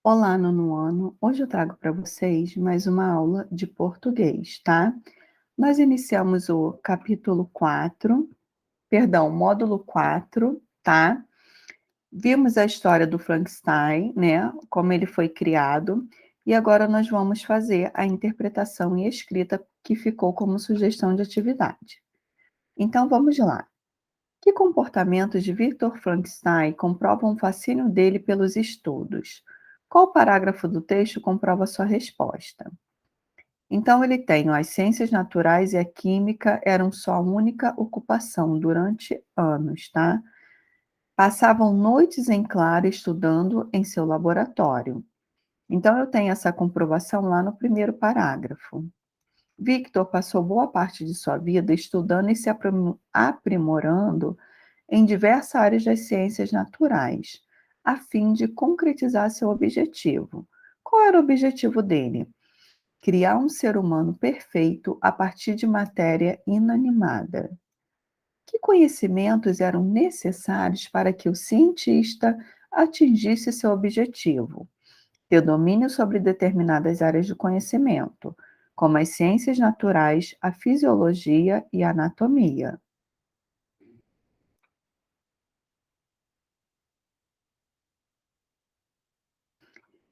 Olá, nono ano. Hoje eu trago para vocês mais uma aula de português, tá? Nós iniciamos o capítulo 4, perdão, módulo 4, tá? Vimos a história do Frankenstein, né? Como ele foi criado, e agora nós vamos fazer a interpretação e escrita que ficou como sugestão de atividade. Então vamos lá. Que comportamentos de Victor Frankenstein comprovam o fascínio dele pelos estudos? Qual parágrafo do texto comprova sua resposta? Então, ele tem: as ciências naturais e a química eram sua única ocupação durante anos, tá? Passavam noites em claro estudando em seu laboratório. Então, eu tenho essa comprovação lá no primeiro parágrafo. Victor passou boa parte de sua vida estudando e se aprimorando em diversas áreas das ciências naturais, a fim de concretizar seu objetivo. Qual era o objetivo dele? Criar um ser humano perfeito a partir de matéria inanimada. Que conhecimentos eram necessários para que o cientista atingisse seu objetivo? Ter domínio sobre determinadas áreas de conhecimento, como as ciências naturais, a fisiologia e a anatomia.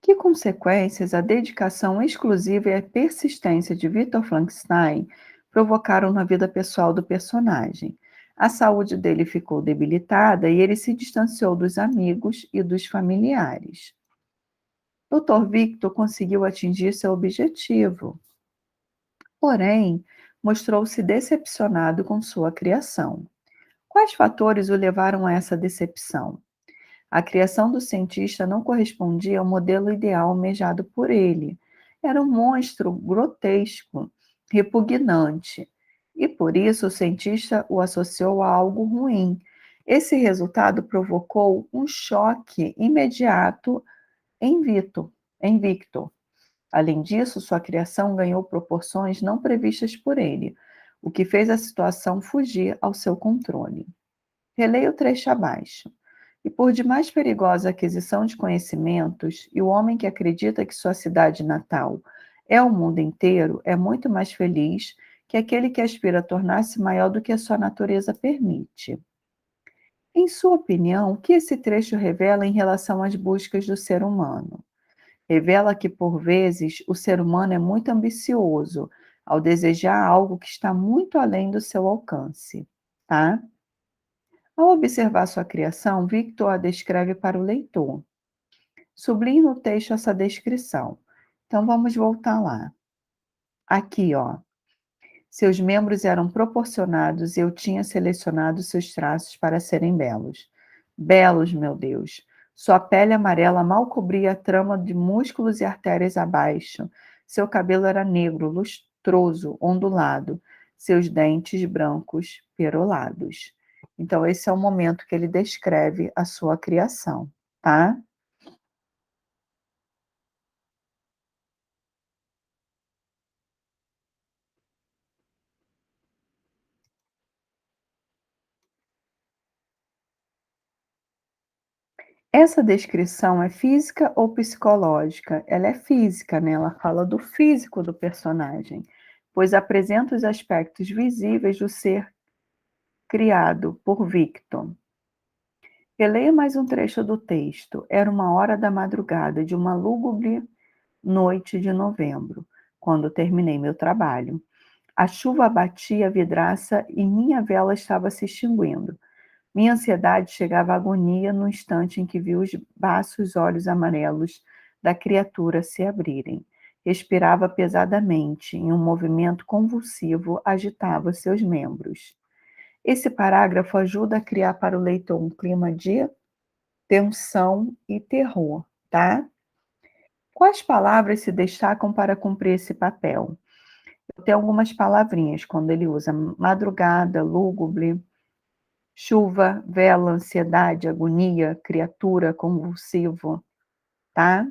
Que consequências a dedicação exclusiva e a persistência de Victor Frankenstein provocaram na vida pessoal do personagem? A saúde dele ficou debilitada e ele se distanciou dos amigos e dos familiares. Dr. Victor conseguiu atingir seu objetivo, porém, mostrou-se decepcionado com sua criação. Quais fatores o levaram a essa decepção? A criação do cientista não correspondia ao modelo ideal almejado por ele. Era um monstro grotesco, repugnante, e por isso o cientista o associou a algo ruim. Esse resultado provocou um choque imediato em Victor. Além disso, sua criação ganhou proporções não previstas por ele, o que fez a situação fugir ao seu controle. Releia o trecho abaixo. E por demais perigosa aquisição de conhecimentos, e o homem que acredita que sua cidade natal é o mundo inteiro, é muito mais feliz que aquele que aspira a tornar-se maior do que a sua natureza permite. Em sua opinião, o que esse trecho revela em relação às buscas do ser humano? Revela que, por vezes, o ser humano é muito ambicioso ao desejar algo que está muito além do seu alcance, tá? Ao observar sua criação, Victor a descreve para o leitor. Sublinhe no texto essa descrição. Então vamos voltar lá. Aqui, ó. Seus membros eram proporcionados e eu tinha selecionado seus traços para serem belos. Belos, meu Deus. Sua pele amarela mal cobria a trama de músculos e artérias abaixo. Seu cabelo era negro, lustroso, ondulado. Seus dentes brancos, perolados. Então, esse é o momento que ele descreve a sua criação, tá? Essa descrição é física ou psicológica? Ela é física, né? Ela fala do físico do personagem, pois apresenta os aspectos visíveis do ser criado por Victor. Releia mais um trecho do texto. Era uma hora da madrugada de uma lúgubre noite de novembro, quando terminei meu trabalho. A chuva batia a vidraça e minha vela estava se extinguindo. Minha ansiedade chegava à agonia no instante em que vi os baços olhos amarelos da criatura se abrirem. Respirava pesadamente, em um movimento convulsivo agitava seus membros. Esse parágrafo ajuda a criar para o leitor um clima de tensão e terror, tá? Quais palavras se destacam para cumprir esse papel? Eu tenho algumas palavrinhas, quando ele usa madrugada, lúgubre, chuva, vela, ansiedade, agonia, criatura, convulsivo, tá?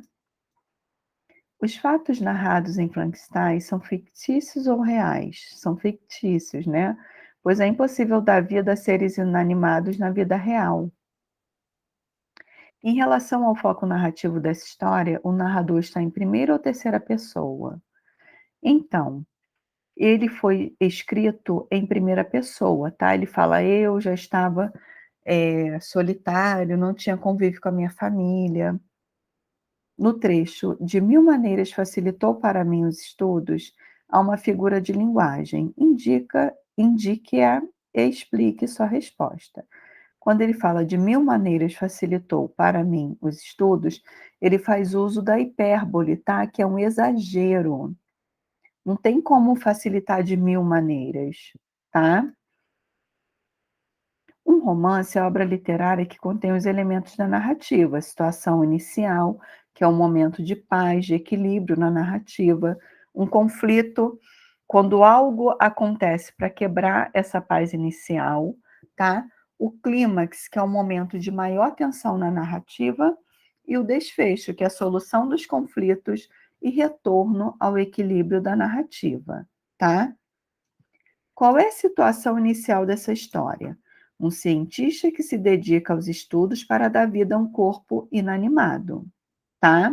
Os fatos narrados em Frankenstein são fictícios ou reais? São fictícios, né? Pois é impossível dar vida a seres inanimados na vida real. Em relação ao foco narrativo dessa história, o narrador está em primeira ou terceira pessoa? Então, ele foi escrito em primeira pessoa, tá? Ele fala: "Eu já estava, solitário, não tinha convívio com a minha família. No trecho, de mil maneiras facilitou para mim os estudos, há uma figura de linguagem. Indique-a e explique sua resposta." Quando ele fala de mil maneiras facilitou para mim os estudos, ele faz uso da hipérbole, tá? Que é um exagero. Não tem como facilitar de mil maneiras, tá? Um romance é obra literária que contém os elementos da narrativa, a situação inicial, que é um momento de paz, de equilíbrio na narrativa, um conflito, quando algo acontece para quebrar essa paz inicial, tá? O clímax, que é um momento de maior tensão na narrativa, e o desfecho, que é a solução dos conflitos e retorno ao equilíbrio da narrativa, tá? Qual é a situação inicial dessa história? Um cientista que se dedica aos estudos para dar vida a um corpo inanimado, tá?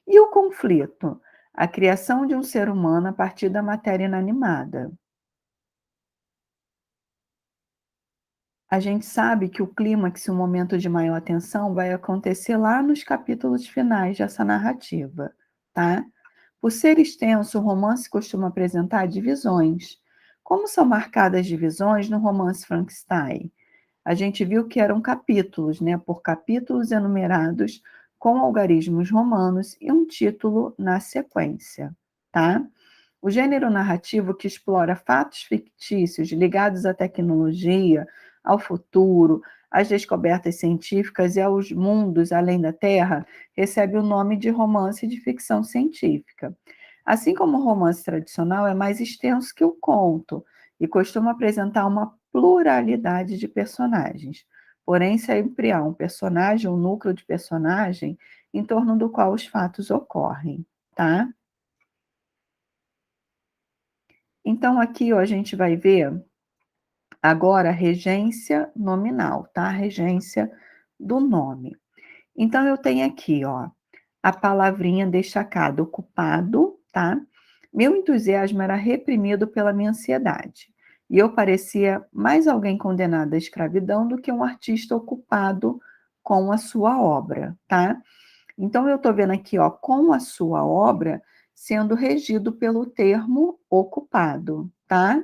E o conflito? A criação de um ser humano a partir da matéria inanimada. A gente sabe que o clímax, o momento de maior tensão, vai acontecer lá nos capítulos finais dessa narrativa, tá? Por ser extenso, o romance costuma apresentar divisões. Como são marcadas divisões no romance Frankenstein? A gente viu que eram capítulos, né, por capítulos enumerados com algarismos romanos e um título na sequência, tá? O gênero narrativo que explora fatos fictícios ligados à tecnologia, ao futuro, às descobertas científicas e aos mundos além da Terra recebe o nome de romance de ficção científica. Assim como o romance tradicional é mais extenso que o conto e costuma apresentar uma pluralidade de personagens. Porém, sempre há um personagem, um núcleo de personagem em torno do qual os fatos ocorrem, tá? Então, aqui, ó, a gente vai ver agora a regência nominal, tá? A regência do nome. Então, eu tenho aqui, ó, a palavrinha destacada, ocupado, tá? Meu entusiasmo era reprimido pela minha ansiedade. E eu parecia mais alguém condenado à escravidão do que um artista ocupado com a sua obra, tá? Então, eu estou vendo aqui, ó, com a sua obra sendo regido pelo termo ocupado, tá?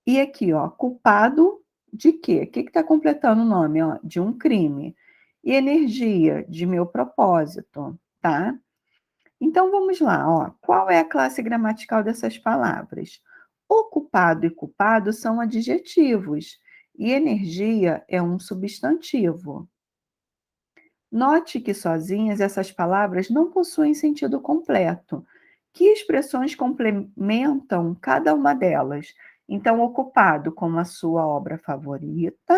E aqui, ó, culpado de quê? O que está completando o nome? Ó, de um crime. E energia, de meu propósito, tá? Então vamos lá, ó. Qual é a classe gramatical dessas palavras? Ocupado e culpado são adjetivos, e energia é um substantivo. Note que sozinhas essas palavras não possuem sentido completo. Que expressões complementam cada uma delas? Então, ocupado com a sua obra favorita,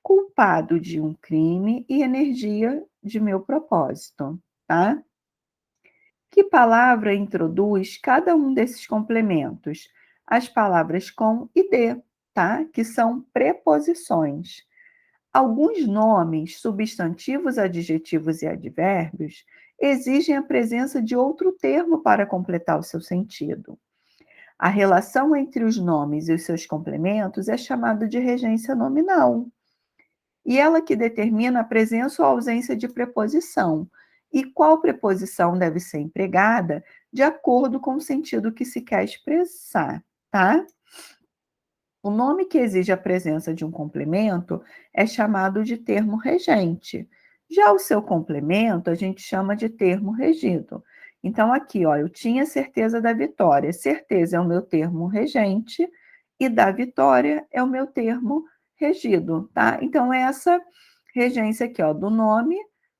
culpado de um crime e energia de meu propósito, tá? Que palavra introduz cada um desses complementos? As palavras com e de, tá? Que são preposições. Alguns nomes, substantivos, adjetivos e advérbios exigem a presença de outro termo para completar o seu sentido. A relação entre os nomes e os seus complementos é chamada de regência nominal, e ela que determina a presença ou ausência de preposição, e qual preposição deve ser empregada de acordo com o sentido que se quer expressar, tá? O nome que exige a presença de um complemento é chamado de termo regente. Já o seu complemento a gente chama de termo regido. Então, aqui, ó, eu tinha certeza da vitória. Certeza é o meu termo regente e da vitória é o meu termo regido, tá? Então, é essa regência aqui, ó, do nome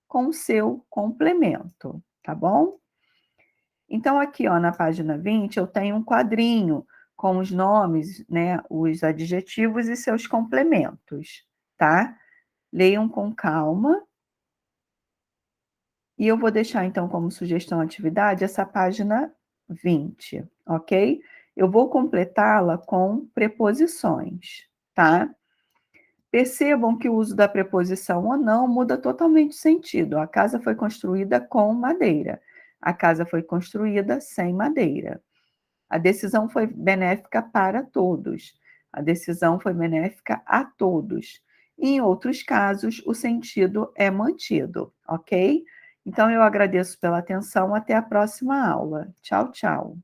com o seu complemento, tá bom? Então, aqui, ó, na página 20, eu tenho um quadrinho com os nomes, né, os adjetivos e seus complementos, tá? Leiam com calma. E eu vou deixar, então, como sugestão atividade essa página 20, ok? Eu vou completá-la com preposições, tá? Percebam que o uso da preposição ou não muda totalmente o sentido. A casa foi construída com madeira. A casa foi construída sem madeira. A decisão foi benéfica para todos. A decisão foi benéfica a todos. Em outros casos, o sentido é mantido, ok? Então, eu agradeço pela atenção. Até a próxima aula. Tchau, tchau.